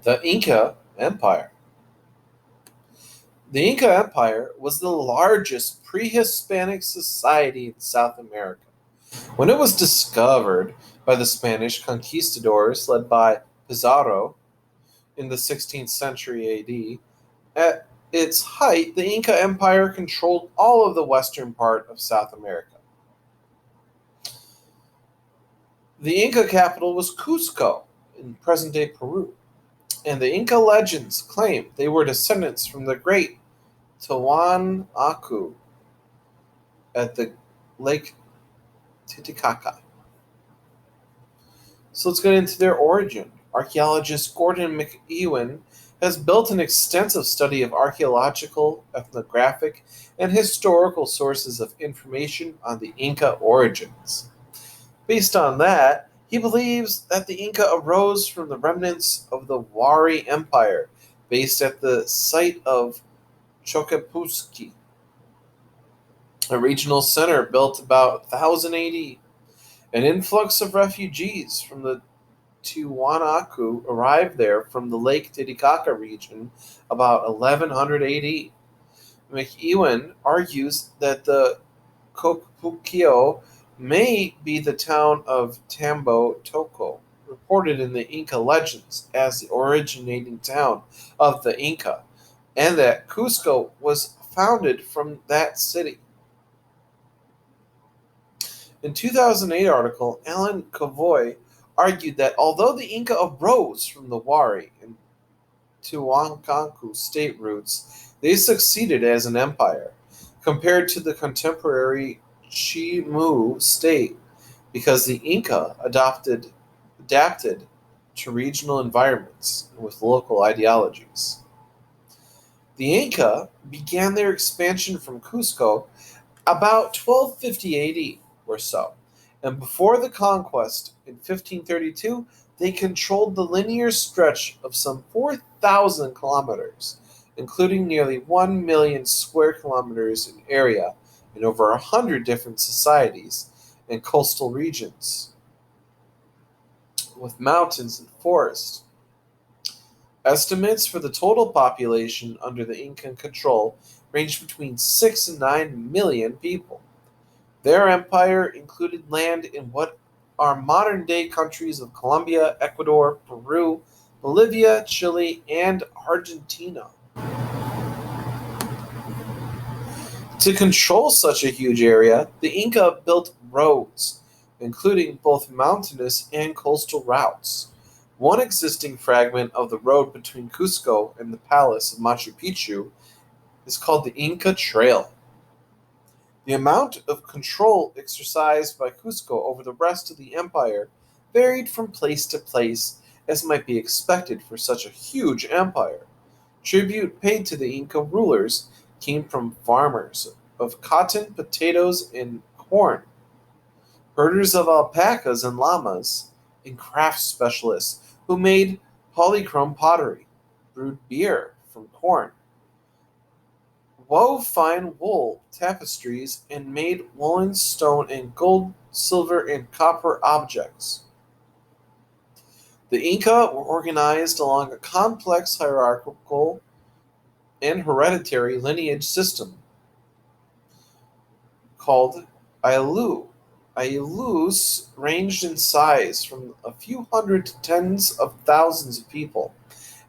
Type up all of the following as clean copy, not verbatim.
The Inca Empire. The Inca Empire was the largest pre Hispanic society in South America. When it was discovered by the Spanish conquistadors led by Pizarro in the 16th century AD, at its height, the Inca Empire controlled all of the western part of South America. The Inca capital was Cusco in present day Peru, and the Inca legends claim they were descendants from the great Tiwanaku at the Lake Titicaca. So let's get into their origin. Archaeologist Gordon McEwen has built an extensive study of archaeological, ethnographic, and historical sources of information on the Inca origins. Based on that, he believes that the Inca arose from the remnants of the Wari Empire, based at the site of Choquepuski, a regional center built about 1000 AD. An influx of refugees from the Tiwanaku arrived there from the Lake Titicaca region about 1100 AD. McEwen argues that the Coqupuquio may be the town of Tambo Toco, reported in the Inca legends as the originating town of the Inca, and that Cusco was founded from that city. In 2008 article, Alan Cavoy argued that although the Inca arose from the Wari and Tiwanaku state roots, they succeeded as an empire, compared to the contemporary Chimu state, because the Inca adapted to regional environments with local ideologies. The Inca began their expansion from Cusco about 1250 AD or so, and before the conquest in 1532, they controlled the linear stretch of some 4,000 kilometers, including nearly 1 million square kilometers in area in over 100 different societies and coastal regions, with mountains and forests. Estimates for the total population under the Incan control range between 6 and 9 million people. Their empire included land in what are modern day countries of Colombia, Ecuador, Peru, Bolivia, Chile, and Argentina. To control such a huge area, the Inca built roads, including both mountainous and coastal routes. One existing fragment of the road between Cusco and the palace of Machu Picchu is called the Inca Trail. The amount of control exercised by Cusco over the rest of the empire varied from place to place, as might be expected for such a huge empire. Tribute paid to the Inca rulers came from farmers of cotton, potatoes, and corn, herders of alpacas and llamas, and craft specialists who made polychrome pottery, brewed beer from corn, wove fine wool tapestries, and made woolen, stone, and gold, silver, and copper objects. The Inca were organized along a complex hierarchical and hereditary lineage system called Ailu. Ailus ranged in size from a few hundred to tens of thousands of people,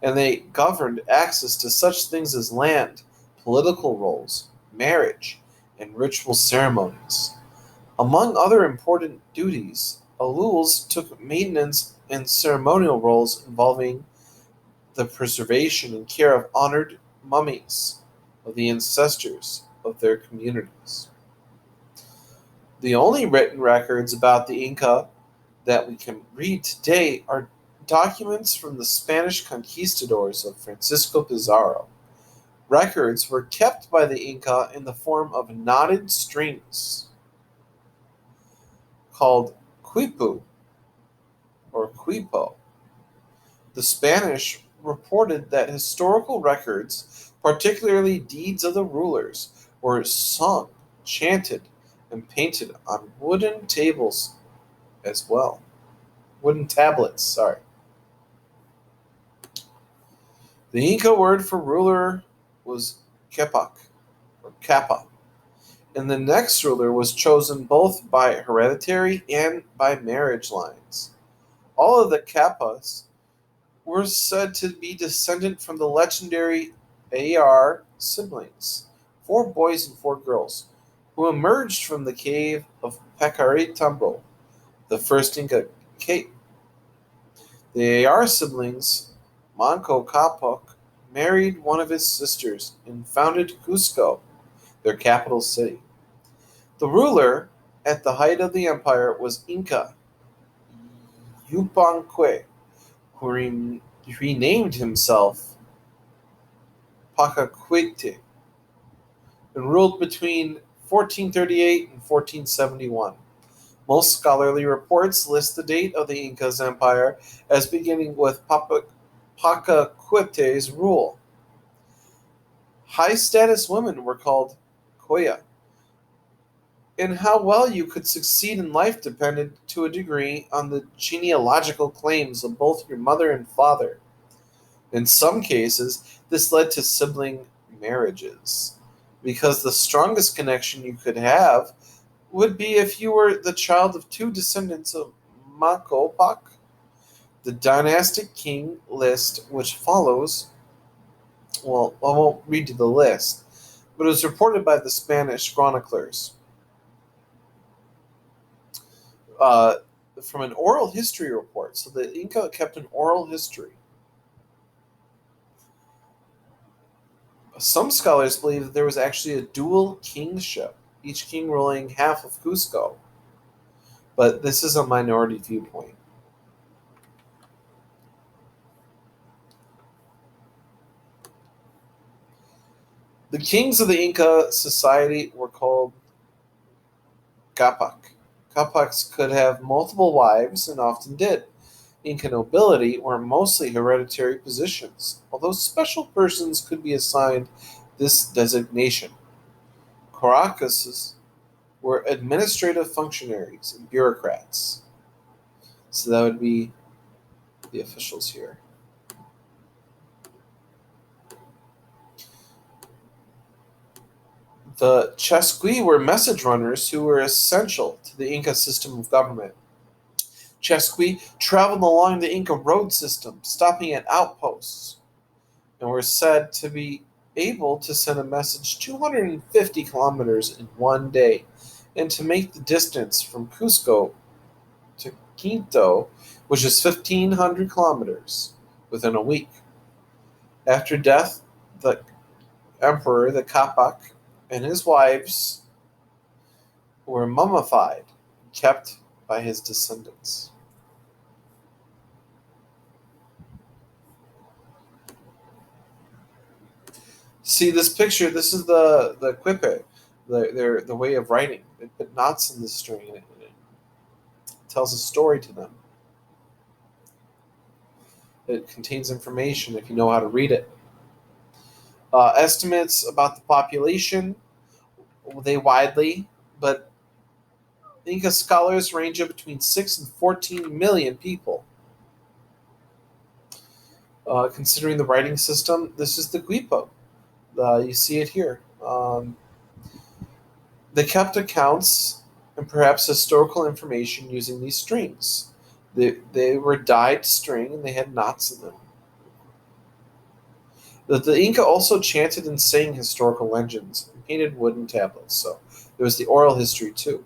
and they governed access to such things as land, political roles, marriage, and ritual ceremonies. Among other important duties, Aluls took maintenance and ceremonial roles involving the preservation and care of honored mummies of the ancestors of their communities. The only written records about the Inca that we can read today are documents from the Spanish conquistadors of Francisco Pizarro. Records were kept by the Inca in the form of knotted strings called quipu or quipo. The Spanish reported that historical records, particularly deeds of the rulers, were sung, chanted, and painted on wooden tables as well. Wooden tablets, sorry. The Inca word for ruler was Kepak, or Kappa, and the next ruler was chosen both by hereditary and by marriage lines. All of the Kappas were said to be descendant from the legendary AR siblings, four boys and four girls, who emerged from the cave of Pecaritambo, the first Inca cave. The AR siblings, Manco Capac, married one of his sisters and founded Cusco, their capital city. The ruler at the height of the empire was Inca Yupanque, who renamed himself Pachacuti and ruled between 1438 and 1471. Most scholarly reports list the date of the Inca's empire as beginning with Pachacute's rule. High status women were called Koya, and how well you could succeed in life depended to a degree on the genealogical claims of both your mother and father. In some cases, this led to sibling marriages, because the strongest connection you could have would be if you were the child of two descendants of Makopak. The dynastic king list, which follows, well, I won't read you the list, but it was reported by the Spanish chroniclers uh, from an oral history report. So the Inca kept an oral history. Some scholars believe that there was actually a dual kingship, each king ruling half of Cusco, but this is a minority viewpoint. The kings of the Inca society were called Capac. Capacs could have multiple wives and often did. Inca nobility were mostly hereditary positions, although special persons could be assigned this designation. Caracases were administrative functionaries and bureaucrats. So that would be the officials here. The Chasqui were message runners who were essential to the Inca system of government. Chasqui traveled along the Inca road system, stopping at outposts, and were said to be able to send a message 250 kilometers in one day, and to make the distance from Cusco to Quito, which is 1,500 kilometers, within a week. After death, the emperor, the Capac, and his wives were mummified, kept by his descendants. See this picture. This is the quipe, the way of writing. They put knots in the string, and it tells a story to them. It contains information if you know how to read it. Estimates about the population, they widely, but Inca scholars range of between 6 and 14 million people. Considering the writing system, this is the Quipo. You see it here. They kept accounts and perhaps historical information using these strings. They were dyed string and they had knots in them. The Inca also chanted and sang historical legends and painted wooden tablets, so there was the oral history too.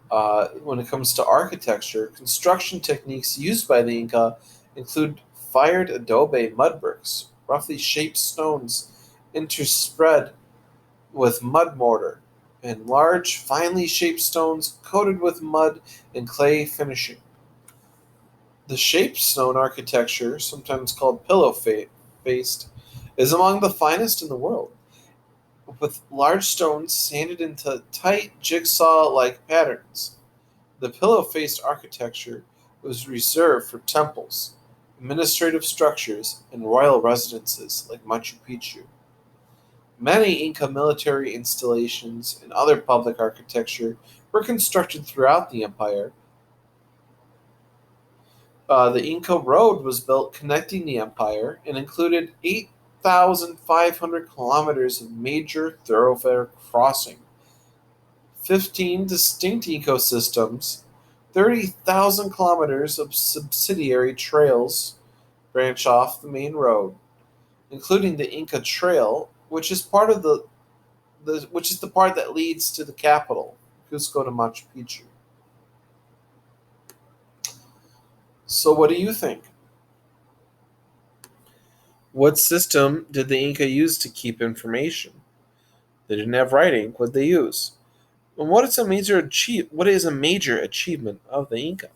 When it comes to architecture, construction techniques used by the Inca include fired adobe mud bricks, roughly shaped stones interspread with mud mortar, and large, finely shaped stones coated with mud and clay finishing. The shaped stone architecture, sometimes called faced, is among the finest in the world, with large stones sanded into tight jigsaw like patterns. The pillow faced architecture was reserved for temples, administrative structures, and royal residences like Machu Picchu. Many Inca military installations and other public architecture were constructed throughout the empire, The Inca Road was built connecting the empire and included 8,500 kilometers of major thoroughfare crossing, 15 distinct ecosystems, 30,000 kilometers of subsidiary trails branch off the main road, including the Inca Trail, which is part of which is the part that leads to the capital, Cusco to Machu Picchu. So, what do you think? What system did the Inca use to keep information? They didn't have writing. What did they use? And what is a major achievement of the Inca?